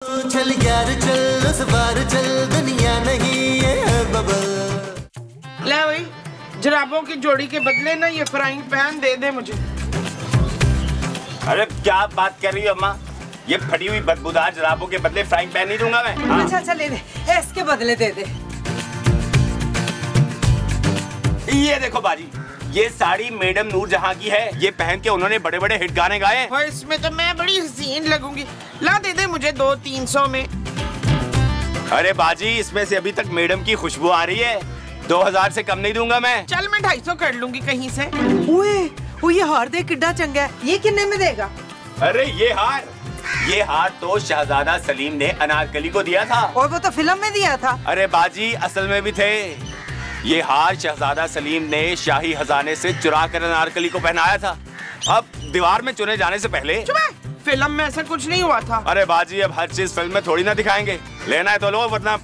चल यार चल उस बार चल दुनिया नहीं है बबल। ले भाई जराबों की जोड़ी के बदले ना ये फ्राइंग पैन दे दे मुझे। अरे क्या बात कर रही हो अम्मा? ये फटी हुई बदबूदार जराबों के बदले फ्राइंग पैन नहीं दूंगा मैं। अच्छा अच्छा ले दे, इसके बदले दे दे। ये देखो बाजी, ये साड़ी मैडम नूरजहां की है। ये पहन के उन्होंने बड़े बड़े हिट गाने गाए। और इसमें तो मैं बड़ी हसीन लगूंगी। ला दे दे मुझे 200-300 में। अरे बाजी, इसमें से अभी तक मैडम की खुशबू आ रही है। 2000 से कम नहीं दूंगा मैं। चल मैं 250 कर लूंगी कहीं से। ओए ये हार दे किड्डा चंगा है। ये कितने में देगा? अरे ये हार तो शहजादा सलीम ने अनारकली को दिया था। और वो तो फिल्म में दिया था। अरे बाजी असल में भी थे। ये हार शहजादा सलीम ने शाही खजाने से चुरा कर अनारकली को पहनाया था। अब दीवार में चुने जाने से पहले। फिल्म में ऐसा कुछ नहीं हुआ था। अरे बाजी अब हर चीज फिल्म में थोड़ी ना दिखाएंगे। लेना है तो लो, वरना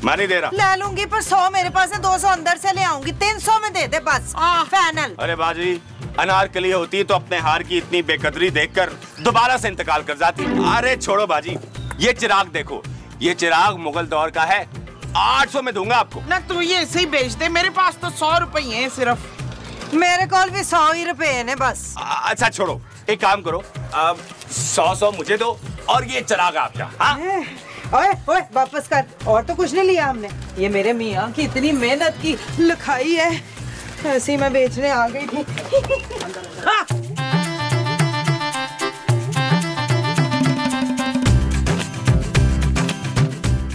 मैं नहीं दे रहा। ले लूंगी पर 100 मेरे पास है, 200 अंदर से ले आऊंगी। 300 में दे दे बस। फाइनल। अरे बाजी अनारकली होती तो अपने हार की इतनी बेकदरी देखकर दोबारा से इंतकाल कर जाती। अरे छोड़ो बाजी, ये चिराग देखो, ये चिराग मुगल दौर का है। 800 में दूंगा आपको। ना तू ये ऐसे ही बेच दे, मेरे पास तो 100 रुपए हैं सिर्फ। मेरे कॉल भी 100 ही रुपए ने बस। अच्छा छोड़ो, एक काम करो, 100 मुझे दो और ये चिराग आपका। हाँ? ओए ओए वापस कर। और तो कुछ नहीं लिया हमने। ये मेरे मियाँ की इतनी मेहनत की लिखाई है, ऐसे ही मैं बेचने आ गई थी। हाँ।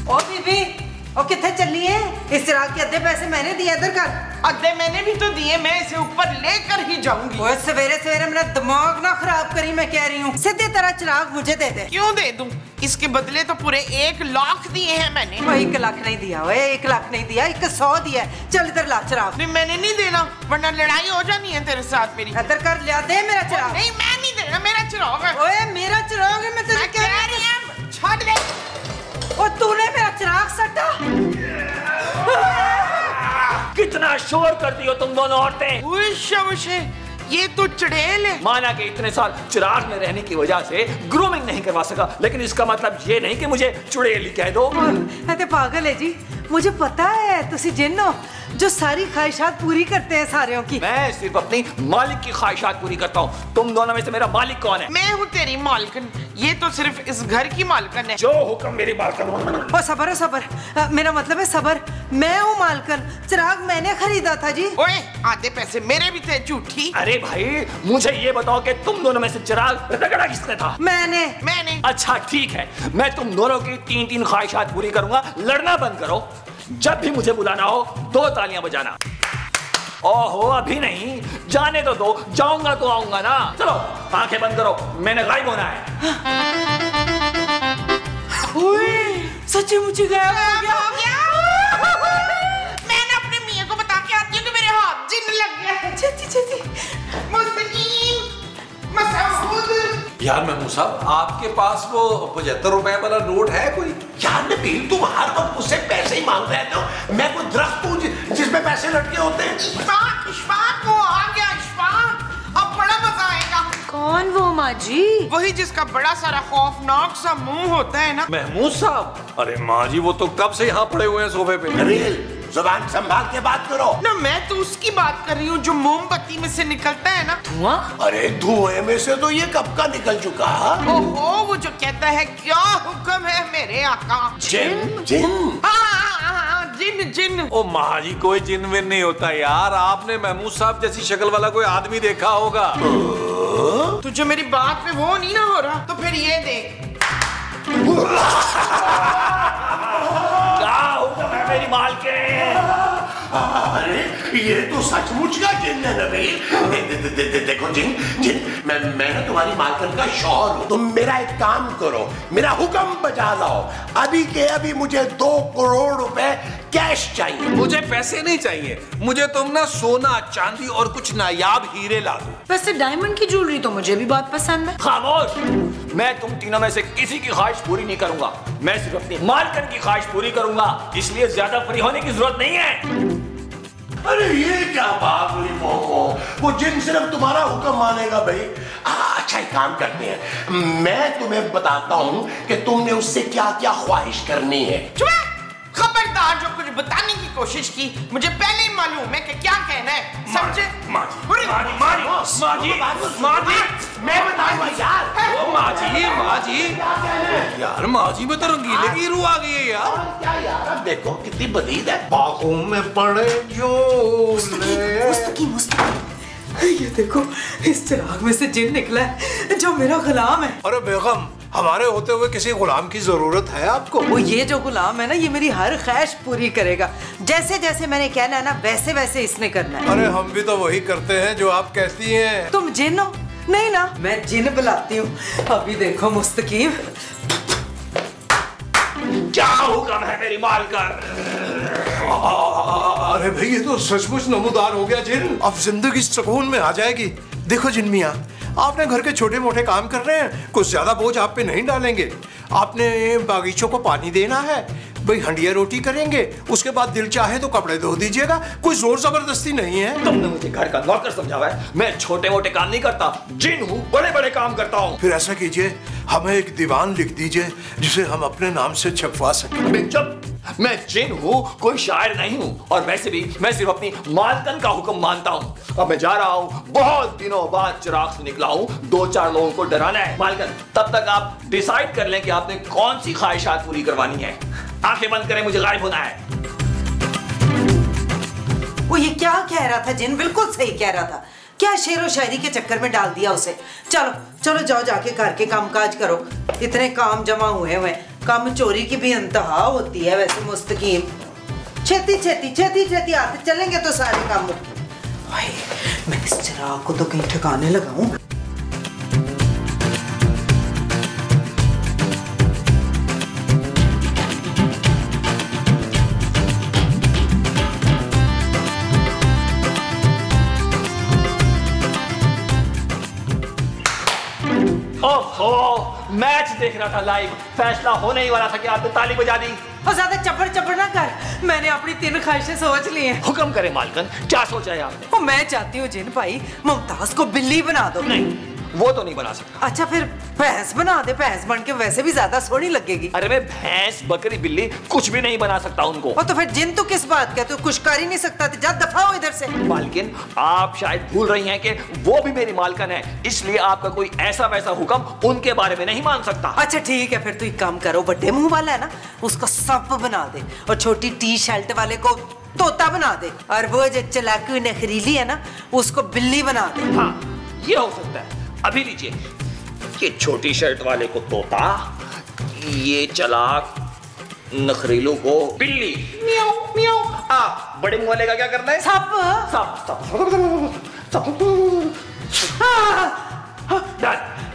ओ बीबी, ओ कितने चली है? इस चिराग के अद्धे पैसे मैंने दिए, इधर कर। अद्धे मैंने भी तो दिए, मैं इसे ऊपर लेकर ही जाऊंगी। ओए सवेरे सवेरे मेरा दिमाग ना खराब करी, मैं कह रही हूँ सीधे तरह चिराग मुझे दे दे। क्यों दे दूं? इसके बदले तो पूरे 1 लाख दिए हैं मैंने। वो 1 लाख नहीं दिया, ओए 1 लाख नहीं दिया, 100 दिया। चल इधर ला चिराग। नहीं मैंने नहीं देना, वरना लड़ाई हो जानी है तेरे साथ मेरी। इधर कर, लिया दे मेरा चिराग। नहीं मैं नहीं देना, मेरा चिराग है। ओए मेरा चिराग है, मैं तुझे कह रही हूं छोड़ दे। और तूने मेरा चिराग सटा। कितना शोर करती हो तुम दोनों औरतें। ये तो चुड़ैल है। माना कि इतने साल चिराग में रहने की वजह से ग्रूमिंग नहीं करवा सका, लेकिन इसका मतलब ये नहीं कि मुझे चुड़ैल कह दो। अरे पागल है जी, मुझे पता है तुसी जिन हो जो सारी ख्वाहिशात पूरी करते हैं सारियों की। मैं सिर्फ अपनी मालिक की ख्वाहिशात पूरी करता हूँ। तुम दोनों में से मेरा मालिक कौन है? मैं हूँ तेरी मालकिन। ये तो सिर्फ इस घर की मालकिन है। जो हुक्म मेरी मालकिन। ओ सबर है सबर, मेरा मतलब है सबर। मैं हूँ मालकिन, चिराग मैंने खरीदा था जी। ओए आधे पैसे मेरे भी थे झूठी। अरे भाई मुझे ये बताओ कि तुम दोनों में से चिराग रगड़ा किसने था? मैंने। अच्छा ठीक है, मैं तुम दोनों की 3-3 ख्वाहिशात पूरी करूंगा। लड़ना बंद करो, जब भी मुझे बुलाना हो 2 तालियां बजाना। ओहो अभी नहीं, जाने तो दो, जाऊंगा तो आऊंगा ना। चलो आंखें बंद करो, मैंने गायब होना है। सच्ची मुझे गायब हो गया। मैंने अपने मियां को बता के आती हूँ कि मेरे हाथ जिन लग गया। छेती मुस्तकीम मसूद। यार महमूद साहब, आपके पास वो 75 रुपए वाला नोट है कोई? यार नबील, तुम हर वक्त मुझसे पैसे ही मांग रहे हो। मैं कोई दरख्त हूँ जिसमें पैसे लटके होते हैं? इशफाक वो आ गया। इशफाक अब बड़ा मजा आएगा। कौन वो माँ जी? वही जिसका बड़ा सारा खौफनाक सा मुंह होता है ना। महमूद साहब, अरे माँ जी वो तो कब से यहाँ पड़े हुए हैं सोफे पे। नबील जुबान संभाल के बात करो ना। मैं तो उसकी बात कर रही हूँ जो मोमबत्ती में से निकलता है ना धुआं। अरे धुएं में से तो ये कब का निकल चुका। ओहो वो जो कहता है क्या हुक्म है मेरे आका। जिन जिन। जिन। ओ माँ जी कोई जिन विन नहीं होता यार। आपने महमूद साहब जैसी शक्ल वाला कोई आदमी देखा होगा। तुझे मेरी बात पे वो नहीं ना हो रहा तो फिर ये देख। क्या हुक्म है मेरी मालकिन? अरे ये तो सचमुच का जिन है नबील। देखो जिन मैं ना तुम्हारी मालकिन का शौहर हूँ। तुम मेरा एक काम करो, मेरा हुक्म बजा लाओ। अभी के अभी मुझे 2 करोड़ रुपए कैश चाहिए। मुझे पैसे नहीं चाहिए, मुझे तुम ना सोना चांदी और कुछ नायाब हीरे ला दो। वैसे डायमंड की ज्वेलरी तो मुझे भी बहुत पसंद है। खामोश, मैं तुम तीनों में से किसी की ख्वाहिश पूरी नहीं करूंगा। मैं सिर्फ अपनी मालकिन की ख्वाहिश पूरी करूंगा, इसलिए ज्यादा फ्री होने की जरूरत नहीं है। अरे ये क्या बात हुई मोमो, वो जिन सिर्फ तुम्हारा हुक्म मानेगा भाई। अच्छा एक काम करते हैं, मैं तुम्हें बताता हूँ कि तुमने उससे क्या क्या ख्वाहिश करनी है। खबरदार, जो कुछ बताने की कोशिश की मुझे पहले ही मालूम है कि क्या कहना है, समझे? माँ जी, यार माँ जी में तो रंगीले की रूह आ गई है यार। क्या यार, अब देखो कितनी बदीद है। बाहों में पड़े जो ये देखो, इस चिराग में से जिन निकला है जो मेरा गुलाम है। अरे बेगम, हमारे होते हुए किसी गुलाम की जरूरत है आपको? वो ये जो गुलाम है ना, ये मेरी हर ख्वाहिश पूरी करेगा। जैसे जैसे मैंने कहना है ना, वैसे वैसे इसने करना है। अरे हम भी तो वही करते हैं जो आप कहती हैं। तुम जिन हो? नहीं ना, मैं जिन बुलाती हूँ। अभी देखो मुस्तकीम, क्या हुक्म है मेरी मालकिन? अरे भाई ये तो सचमुच नमूदार हो गया जिन। अब जिंदगी सुकून में आ जाएगी। देखो जिन मियाँ, आपने घर के छोटे मोटे काम कर रहे हैं, कुछ ज्यादा बोझ आप पे नहीं डालेंगे। आपने बागीचों को पानी देना है, भाई हंडिया रोटी करेंगे, उसके बाद दिल चाहे तो कपड़े धो दीजिएगा। कोई जोर जबरदस्ती नहीं है। तुमने मुझे घर का नौकर समझा है। मैं छोटे मोटे काम नहीं करता, जिन हूँ, बड़े बड़े काम करता हूँ। फिर ऐसा कीजिए, हमें एक दीवान लिख दीजिए जिसे हम अपने नाम से छपवा सकें। मैं जिन हूँ, कोई शायर नहीं हूँ, और वैसे भी मैं सिर्फ अपनी मालकिन का हुक्म मानता हूँ। अब मैं जा रहा हूँ, बहुत दिनों बाद चिराग से निकला हूँ, 2-4 लोगों को डराना है। मालकिन, तब तक आप डिसाइड कर लें कि आपने कौन सी ख्वाहिशात पूरी करवानी है। आंखें बंद करें, मुझे गायब होना है। वो ये क्या कह रहा था जिन? बिल्कुल सही कह रहा था। क्या शेरो शायरी के चक्कर में डाल दिया उसे। चलो चलो जाओ, जाके घर के काम काज करो। इतने काम जमा हुए हुए, काम चोरी की भी इंतहा होती है वैसे मुस्तकीम। छेती छेती छेती छेती आते चलेंगे तो सारे काम मुक्के। मैं इस चिराग को तो कहीं ठिकाने लगाऊं। ओहो, मैच देख रहा था लाइव, फैसला होने ही वाला था कि आपने ताली बजा दी। और ज्यादा चपड़ चपड़ ना कर, मैंने अपनी 3 ख्वाहिशें सोच ली हैं। हुक्म करे मालकिन, क्या सोचा है आपने? और मैं चाहती हूँ जिन भाई, मुमताज को बिल्ली बना दो। नहीं, वो तो नहीं बना सकता। अच्छा फिर भैंस बना दे, भैंस बन के वैसे भी ज्यादा सोहनी लगेगी। अरे मैं भैंस बकरी बिल्ली कुछ भी नहीं बना सकता उनको। और तो फिर जिन तो किस बात का, तो कुछ कर ही नहीं सकता, तो जा दफा हो इधर से। मालकिन, आप शायद भूल रही हैं कि वो भी मेरी मालकिन है, इसलिए आपका कोई ऐसा वैसा हुक्म उनके बारे में नहीं मान सकता। अच्छा ठीक है, फिर तू एक काम करो, बड़े मुंह वाला है ना, उसको सांप बना दे, और छोटी टी शर्ट वाले को तोता बना दे, और वो जो चालाकी नखरीली है ना, उसको बिल्ली बना दे। हाँ, ये हो सकता है। अभी लीजिए, ये छोटी शर्ट वाले को तोता, ये चालाक नखरीलों को बिल्ली। म्याऊ म्याऊ। बड़े मुंह वाले का क्या करना है? सांप।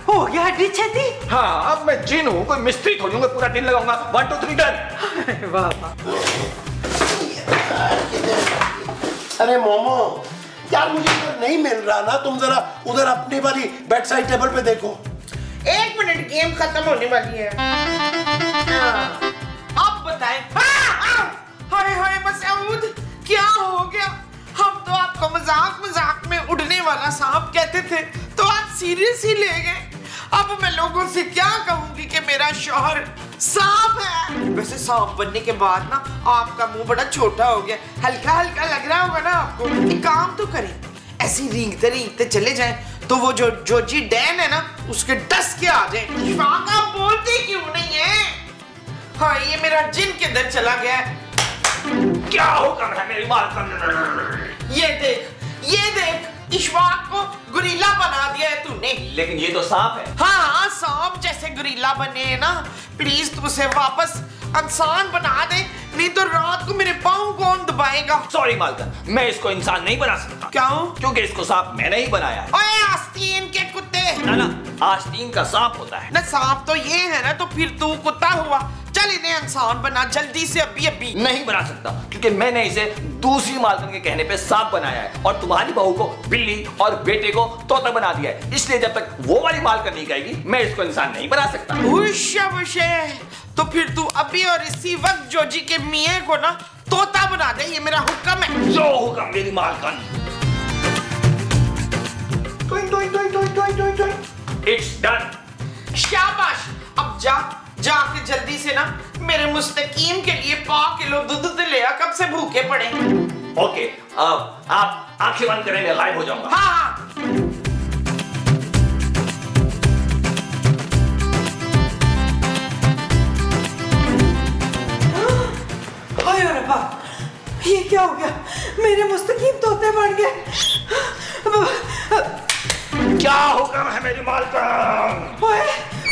हो गया हड्डी छेती। हाँ, अब मैं जिन हूँ, कोई मिस्त्री थोड़ी हूँ, पूरा दिन लगाऊंगा। 1 2 3 डन। वाह वाह। अरे मोमो यार, मुझे इधर नहीं मिल रहा ना, तुम जरा उधर अपनी वाली बेड साइड टेबल पे देखो। 1 मिनट, गेम खत्म होने वाली है। अब बताएं। हाय हाय मसूद, क्या हो गया? हम तो आपको मजाक मजाक में उड़ने वाला सांप कहते थे, तो आप सीरियस ही ले गए। अब मैं लोगों से क्या कहूंगी कि मेरा शौहर सांप है। वैसे सांप बनने के बाद ना आपका मुंह बड़ा छोटा हो गया, हल्का हल्का लग रहा होगा ना आपको। एक काम तो करें, ऐसी रींगते चले जाएं तो वो जो जोजी डैन है ना, उसके डस के आ जाए। आप बोलते क्यों नहीं है? हाँ, ये मेरा जिन किधर चला गया? क्या हुक्म है मेरी मालकिन? ये देख, इशफाक को गुरीला बना दिया है तूने। लेकिन ये तो सांप है। हाँ, सांप जैसे गुरीला बने है ना, प्लीज तू उसे वापस इंसान बना दे, नहीं तो रात को मेरे पाँव कौन दबाएगा? सॉरी मालकिन, मैं इसको इंसान नहीं बना सकता। क्यों? क्योंकि इसको सांप मैंने ही बनाया है। ओए आस्तीन के कुत्ते। ना, आस्तीन का सांप होता है ना, सांप तो ये है ना, तो फिर तू कुत्ता हुआ। चल इन्हें इंसान बना जल्दी से, अभी। नहीं बना सकता, क्योंकि मैंने इसे दूसरी मालकिन के कहने पे सांप बनाया है, और तुम्हारी बहू को बिल्ली और बेटे को तोता बना दिया है। इसलिए जब तक वो वाली मालकिन नहीं कहेगी, मैं इसको इंसान नहीं बना सकता। तो फिर तू अभी और इसी वक्त जोजी के मियाँ को ना तोता बना दे, ये मेरा हुक्म है। जो हुक्म मेरी मालकन। It's done. शाबाश। अब जाके जल्दी से ना मेरे मुस्तकीम के लिए 1 किलो दूध ले आ, कब से भूखे पड़े। ओके, आप आंखें बंद करें, मैं गायब हो जाऊंगा। हाँ। ये क्या हो गया? मेरे मुस्तकीम तोते बन गए। क्या हुक्म है मेरी मालकन? ओए,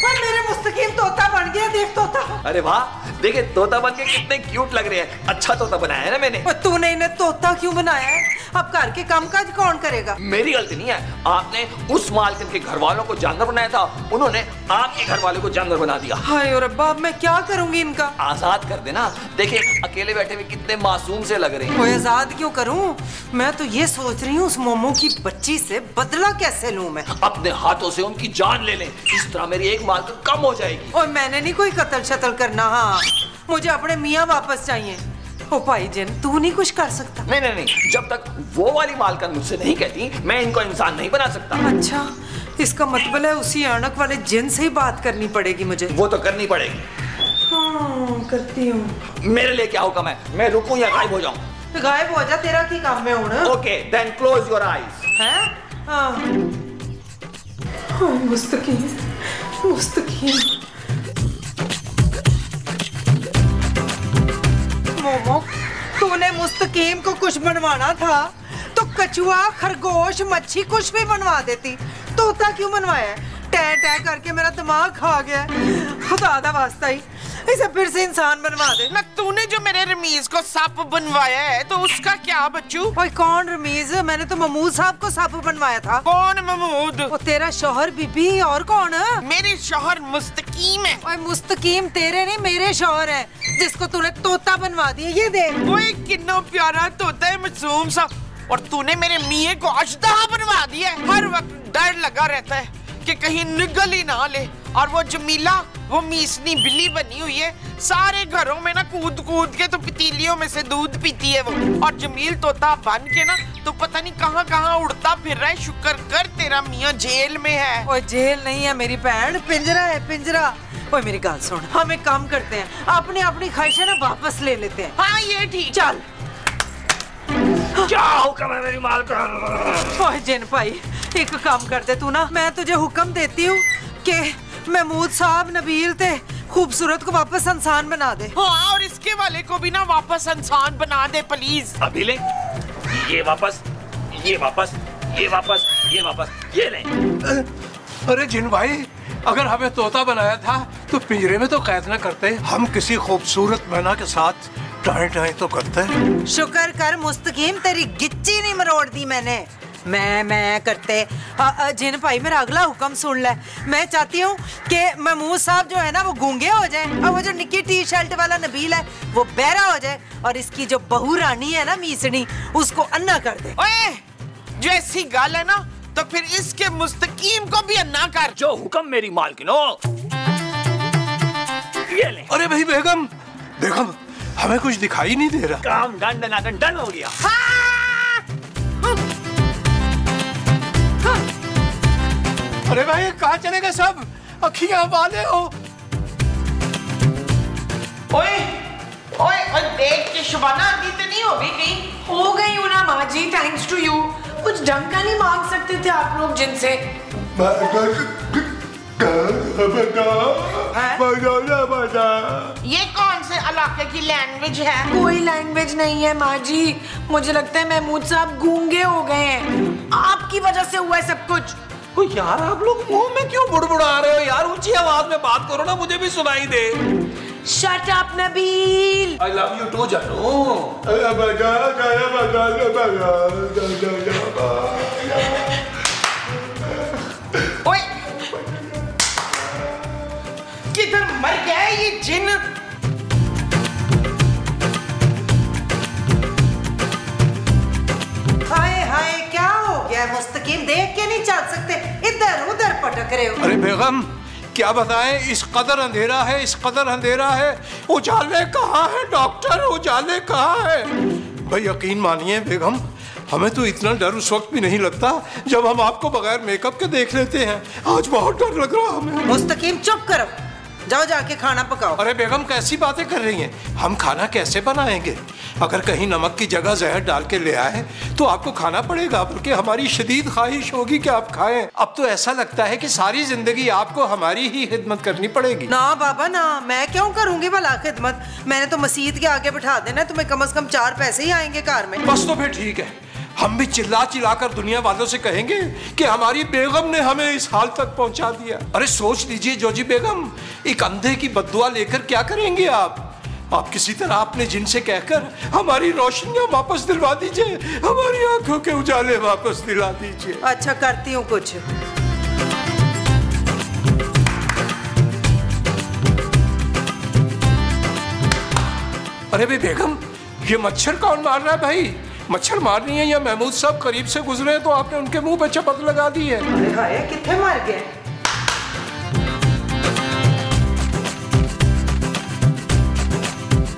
मेरे मुस्तकीम तोता बन गया, देख तोता। अरे वाह, देखिए तोता बन के कितने क्यूट लग रहे हैं। अच्छा तोता बनाया है ना मैंने। तूने इन्हें तोता क्यों बनाया है? अब घर के कामकाज कौन करेगा? मेरी गलती नहीं है, आपने उस मालकिन के घर वालों को जानवर बनाया था, उन्होंने आपके घर वाले को जानवर बना दिया। हाय और रब्बा, अब मैं क्या करूंगी इनका? आजाद कर देना। देखिए अकेले बैठे हुए कितने मासूम से लग रहे हैं। वो आजाद क्यों करूं? मैं तो ये सोच रही हूँ उस मोमो की बच्ची से बदला कैसे लूं मैं। अपने हाथों से उनकी जान ले लें, इस तरह मेरी एक मालकिन कम हो जाएगी। और मैंने नहीं कोई कत्ल शतल करना। हाँ, मुझे अपने मियाँ वापस चाहिए। ओ भाई जिन, तू नहीं कुछ कर सकता? नहीं, जब तक वो वाली मालकिन मुझसे नहीं कहती, मैं इनको इंसान नहीं बना सकता। अच्छा, इसका मतलब है उसी अणक वाले जिन से ही बात करनी पड़ेगी मुझे। वो तो करनी पड़ेगी। हाँ, करती हूँ। मेरे लिए क्या हुक्म है? मैं रुकूं या गायब हो जाऊं? गायब हो जा, तेरा की काम में हूँ ना। Okay, then close your eyes. हैं? हाँ। मुस्तकीम। मोमो, तूने मुस्तकीम को कुछ बनवाना था तो कछुआ, खरगोश, मच्छी कुछ भी बनवा देती। तोता क्यों बनवाया? टै टै करके मेरा दिमाग खा गया। खुदा दा वास्ता ही इसे फिर से इंसान बनवा दे। ना तूने जो मेरे रमीज को सप बनवाया है तो उसका क्या बच्चू? ओए कौन रमीज? मैंने तो महमूद साहब को सप बनवाया था। कौन महमूद? वो तेरा शौहर बीबी, और कौन है? मेरे शौहर मुस्तकीम है। ओए मुस्तकीम तेरे नहीं, मेरे शौहर है, जिसको तूने तोता बनवा दिया। ये देख। ओए कितना प्यारा तोता है, मासूम सा। और तूने मेरे मियाँ को अजदहा बनवा दिया है। हर वक्त डर लगा रहता है कि कहीं निगल ही ना ले। और वो जमीला, वो मीसनी बिल्ली बनी हुई है, सारे घरों में ना कूद कूद के तो पतीलियों में से दूध पीती है वो। और जमील तोता बन के ना तो पता नहीं कहाँ कहाँ उड़ता फिर रहा है। शुक्र कर तेरा मियाँ जेल में है। ओए जेल नहीं है मेरी बहन, पिंजरा है, पिंजरा। ओए मेरी गाल सुन, हम एक काम करते हैं, अपनी अपनी ख्वाहिशें ना वापस ले लेते हैं। हाँ ये ठीक। चल। क्या हुक्म है मेरी मालकिन? ओए जिन भाई, एक काम कर दे तू ना, मैं तुझे हुक्म देती हूँ कि महमूद साहब नबील ते खूबसूरत को वापस इंसान बना दे। हाँ, और इसके वाले को भी ना वापस इंसान बना दे प्लीज। अभी ले, ये वापस, ये वापस, ये वापस, ये वापस, ये ले। अरे जिन भाई, अगर हमें तोता बनाया था तो पिंजरे में तो कैद न करते, हम किसी खूबसूरत मैना के साथ टाई टाई तो करते हैं। शुक्र कर मुस्तकीम, तेरी गिच्ची नहीं मरोड़ दी मैंने। मैं करते। जिन भाई मेरा अगला हुक्म सुन ले। मैं चाहती हूँ कि महमूद साहब जो है ना वो गूंगे हो जाए, और वो जो निक्की टी शर्ट वाला नबील है वो बहरा हो जाए, और इसकी जो बहू रानी है ना मीसनी, उसको अन्ना कर दे। ओए, जो ऐसी गाल है ना तो फिर इसके मुस्तकीम को भी अन्ना कर। जो हुक्म मेरी मालकिनो। ये ले। अरे भाई बेगम, बेगम हमें कुछ दिखाई नहीं दे रहा। काम डन डन हो गया। अरे भाई कहाँ चले गए सब? अखियां वाले हो। ओए ओए ओए, देख के शुबाना अभी तो नहीं होगी कहीं? हो गई हूँ ना माँ जी, थैंक्स टू यू। कुछ ढंग का नहीं मांग सकते थे आप लोग जिनसे? ये कौन से इलाके की लैंग्वेज है? कोई लैंग्वेज नहीं है माँ जी। मुझे लगता है महमूद साहब गूंगे हो गए हैं। आपकी वजह से हुआ है सब कुछ। ओ यार, आप लोग मुंह में क्यों बुड़बुड़ा रहे हो यार? ऊंची आवाज में बात करो ना, मुझे भी सुनाई दे। Shut up Nabeel. I love you too जानू। ओए, किधर मर गया है ये जिन? हाय हाय, क्या हो गया मुस्तकीम? देख के नहीं चल सकते, इधर उधर पटक रहे हो। अरे बेगम, क्या बताएं, इस कदर अंधेरा है, इस कदर अंधेरा है। उजाले कहाँ है डॉक्टर, उजाले कहाँ है? भाई यकीन मानिए बेगम, हमें तो इतना डर उस वक्त भी नहीं लगता जब हम आपको बगैर मेकअप के देख लेते हैं। आज बहुत डर लग रहा हमें। मुस्तकीम चुप करो, जाओ जाके खाना पकाओ। अरे बेगम कैसी बातें कर रही हैं? हम खाना कैसे बनाएंगे? अगर कहीं नमक की जगह जहर डाल के ले आए तो आपको खाना पड़ेगा, बल्कि हमारी शदीद ख्वाहिश होगी कि आप खाएं। अब तो ऐसा लगता है कि सारी जिंदगी आपको हमारी ही खिदमत करनी पड़ेगी। ना बाबा ना, मैं क्यों करूंगी भला खिदमत? मैंने तो मस्जिद के आगे बिठा देना, तुम्हें कम से कम 4 पैसे ही आएंगे कार में। बस तो फिर ठीक है, हम भी चिल्ला चिल्ला कर दुनिया वालों से कहेंगे कि हमारी बेगम ने हमें इस हाल तक पहुंचा दिया। अरे सोच लीजिए जोजी बेगम, एक अंधे की बद्दुआ लेकर क्या करेंगे आप किसी तरह अपने जिन से कहकर हमारी रोशनियां वापस दिलवा दीजिए, हमारी आंखों के उजाले वापस दिला दीजिए। अच्छा करती हूँ कुछ। अरे भाई बेगम, ये मच्छर कौन मार रहा है भाई? मच्छर मार रही है या महमूद साहब करीब से गुजरे हैं तो आपने उनके मुंह पे चपत लगा दी है? अरे हाय, कितने मार गए?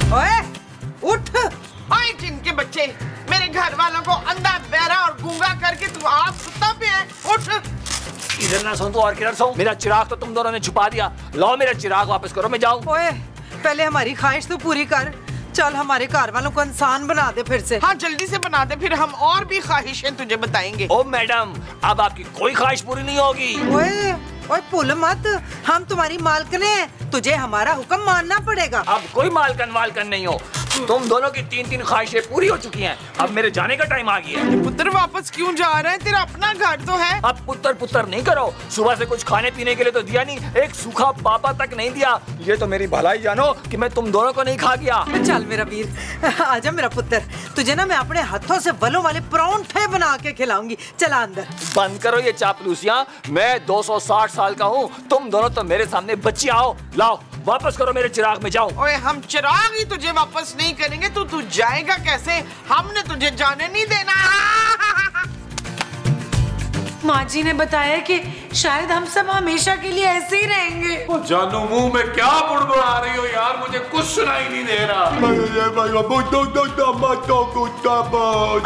ओए उठ। ओए जिनके बच्चे, मेरे घर वालों को अंधा बहरा और गूंगा करके तू आप सुता पे है। उठ। इधर ना सुन तो और किधर सुन? मेरा चिराग तो तुम दोनों ने छुपा दिया। लाओ मेरा चिराग वापस करो, मैं जाऊं। ओए पहले हमारी ख्वाहिश तो पूरी कर। चल हमारे घर वालों को इंसान बना दे फिर से। हाँ जल्दी से बना दे, फिर हम और भी ख्वाहिशें तुझे बताएंगे। ओ मैडम, अब आपकी कोई ख्वाहिश पूरी नहीं होगी। ओए ओए भूल मत, हम तुम्हारी मालकने हैं, तुझे हमारा हुक्म मानना पड़ेगा। अब कोई मालकन वालकन नहीं हो, तुम दोनों की 3-3 ख्वाहिशें पूरी हो चुकी हैं। अब मेरे जाने का टाइम आ गया है। पुत्र वापस क्यों जा रहा है? तेरा अपना घर तो है। अब पुत्र पुत्र नहीं करो, सुबह से कुछ खाने पीने के लिए तो दिया नहीं, एक सूखा पापा तक नहीं दिया। ये तो मेरी भलाई जानो कि मैं तुम दोनों को नहीं खा गया। चल मेरा वीर, आजा मेरा पुत्र, तुझे ना मैं अपने हाथों से वलों वाले परांठे बना के खिलाऊंगी। चला अंदर। बंद करो ये चापलूसियां, मैं 260 साल का हूँ, तुम दोनों तो मेरे सामने बच्ची। आओ लाओ वापस करो मेरे चिराग में, जाओ। ओए हम चिराग ही तुझे वापस नहीं करेंगे तो तू जाएगा कैसे? हमने तुझे जाने नहीं देना। माँ जी ने बताया कि शायद हम सब हमेशा के लिए ऐसे ही रहेंगे। जानू मुंह में क्या बुड़बुड़ा रही हो यार, मुझे कुछ सुनाई नहीं दे रहा।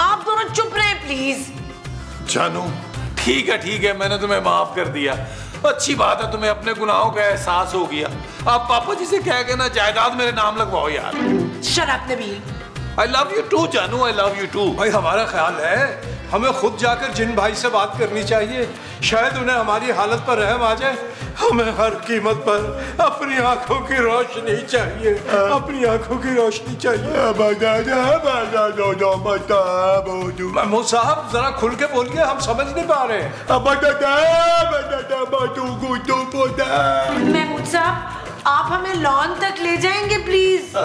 आप दोनों चुप रहे प्लीज। जानू ठीक है, मैंने तुम्हें माफ कर दिया। अच्छी बात है, तुम्हें अपने गुनाहों का एहसास हो गया। आप पापा जी से कह के ना जायदाद मेरे नाम लगवाओ यार। Shut up Nabeel. I love you too जानू, I love you too। भाई हमारा ख्याल है हमें खुद जाकर जिन भाई से बात करनी चाहिए, शायद उन्हें हमारी हालत पर रहम आ जाए। हमें हर कीमत पर अपनी आंखों की रोशनी चाहिए, अपनी आंखों की रोशनी चाहिए। महमूद साहब जरा खुल के बोलिए, हम समझ नहीं पा रहे। महमूद साहब, आप हमें लॉन तक ले जाएंगे प्लीज?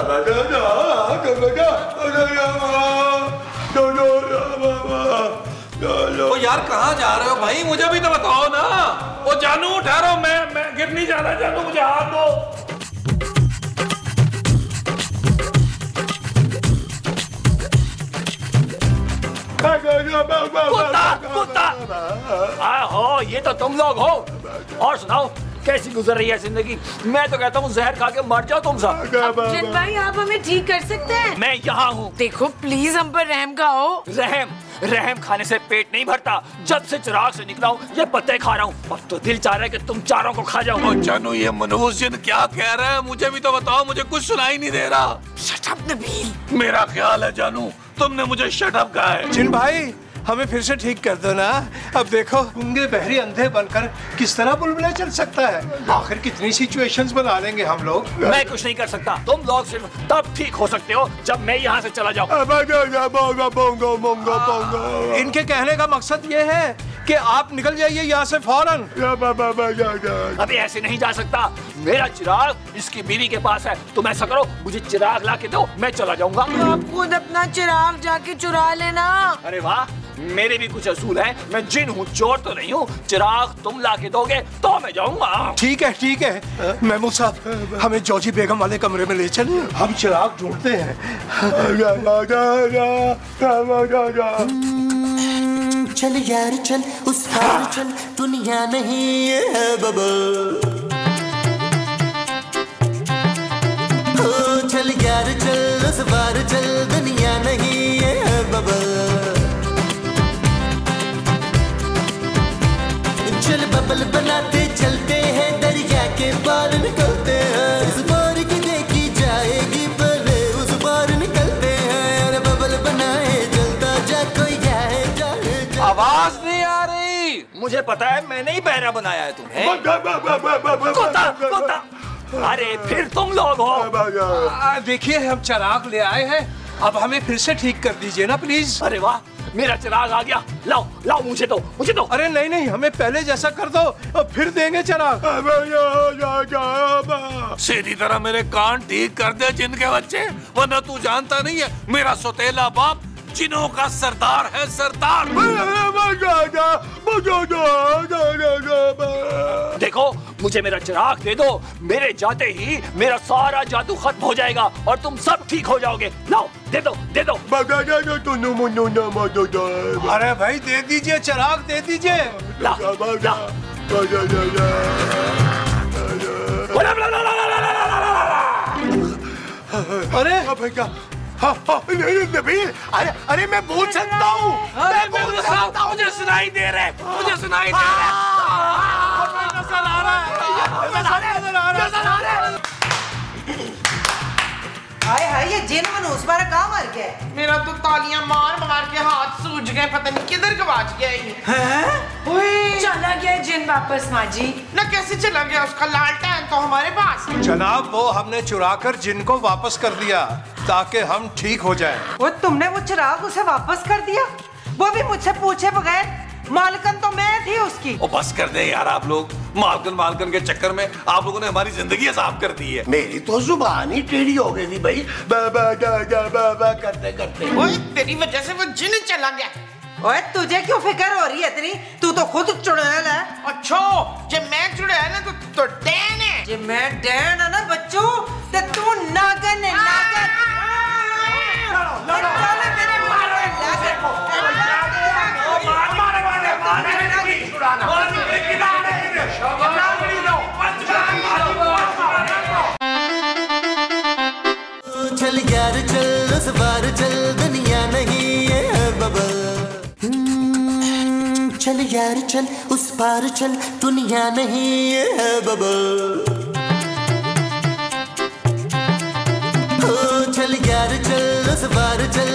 ओ यार कहाँ जा रहे हो भाई, मुझे भी तो बताओ ना। ओ जानू ठहरो, मैं गिर नहीं जाना। जानू मुझे हाथ दो। कुत्ता हो, ये तो तुम लोग हो। और सुनाओ कैसी गुजर रही है जिंदगी? मैं तो कहता हूँ जहर खा के मर जाओ तुम सब। जिन भाई आप हमें ठीक कर सकते हैं? मैं यहाँ हूँ। देखो प्लीज हम पर रहम खाओ। रहम खाने से पेट नहीं भरता। जब से चिराग से निकला हूँ ये पत्ते खा रहा हूँ, अब तो दिल चाह रहा है कि तुम चारों को खा जाओ। जानू ये मनहूस जिन क्या कह रहा है, मुझे भी तो बताओ, मुझे कुछ सुनाई नहीं दे रहा। Shut up Nabeel. मेरा ख्याल है जानू तुमने मुझे शट अप कहा है। जिन भाई हमें फिर से ठीक कर दो ना। अब देखो गूंगे बहरे अंधे बनकर किस तरह बुलबुला चल सकता है। आखिर कितनी सिचुएशंस बना लेंगे हम लोग। मैं कुछ नहीं कर सकता, तुम लोग सिर्फ तब ठीक हो सकते हो जब मैं यहाँ से चला जाऊँ। इनके कहने का मकसद ये है कि आप निकल जाइए यहाँ से फौरन। अभी ऐसे नहीं जा सकता, मेरा चिराग इसकी बीवी के पास है। तुम ऐसा करो, मुझे चिराग ला के दो, मैं चला जाऊंगा। आप खुद अपना चिराग जाके चुरा लेना। अरे वाह, मेरे भी कुछ असूल हैं। मैं जिन हूँ, चोर तो नहीं हूँ। चिराग तुम ला के दोगे तो मैं जाऊंगा। ठीक है महमूद साहब, हमें जॉजी बेगम वाले कमरे में ले चलिए, हम चिराग ढूंढते हैं। चल यार चल, उस पार चल, दुनिया नहीं है बबल। उस बार चल, दुनिया नहीं ये है बबल। चल बबल बनाते चलते हैं, दरिया के पार निकलते हैं। इस बार की देखी जाएगी पहले उस बार निकलते हैं। अरे बबल बनाए चलता जा, कोई जाए जाए जा। आवाज नहीं आ रही। मुझे पता है, मैंने ही बहरा बनाया है तुम्हें। कुत्ता, कुत्ता। अरे फिर तुम लोग हो। देखिए हम चिराग ले आए हैं, अब हमें फिर से ठीक कर दीजिए ना प्लीज। अरे वाह, मेरा चिराग आ गया। लाओ लाओ, मुझे दो, मुझे दो। अरे नहीं नहीं, हमें पहले जैसा कर दो, अब फिर देंगे चिराग। सीधी तरह मेरे कान ठीक कर दे जिनके बच्चे, वरना तू जानता नहीं है मेरा सौतेला बाप जिनों का सरदार है, सरदार। देखो, मुझे मेरा चिराग दे दो, मेरे जाते ही मेरा सारा जादू खत्म हो जाएगा और तुम सब ठीक हो जाओगे। लाओ, दे दो, दे दो। अरे भाई दे दीजिए चिराग, दे दीजिए। ला, ला। अरे नबील, अरे अरे मैं बोल सकता हूँ, मैं बोल सकता हूँ। मुझे सुनाई दे रहे, मुझे सुनाई दे रहे। नजर आ रहा है। हाय हाय, ये जिन मनूस बारा कहाँ मर गया? मेरा तो तालियां मार मार के हाथ सूज गए, पता नहीं किधर गवाच गया ये। चला गया जिन वापस माँ जी। ना कैसे चला गया, उसका लालटेन तो हमारे पास। जनाब वो हमने चुराकर जिन को वापस कर दिया ताकि हम ठीक हो जाएं। वो तुमने वो चिराग उसे वापस कर दिया, वो भी मुझसे पूछे बगैर? मालकन तो मैं थी उसकी। ओ बस कर दे यार आप लोग, मालकन मालकन के चक्कर में आप लोगों ने हमारी जिंदगी आसान कर दी है। मेरी तो जुबान ही टेढ़ी हो गई थी भाई, बा करते करते। ओए तेरी वजह से वो जिन चला गया। ओए तुझे क्यों फिक्र हो रही है इतनी? तू तो खुद चुड़ैल है। अच्छा, जब मैं चुड़ैल है तो डैन है। जब मैं डैन है ना बच्चों, तो तू नागन है, नागन। चलो मेरे मारो, चल यार चल, उस बार चल, दुनिया नहीं ये है बबल। चल यार चल, उस पार चल, दुनिया नहीं ये है बबल। चल यार चल, उस बार चल,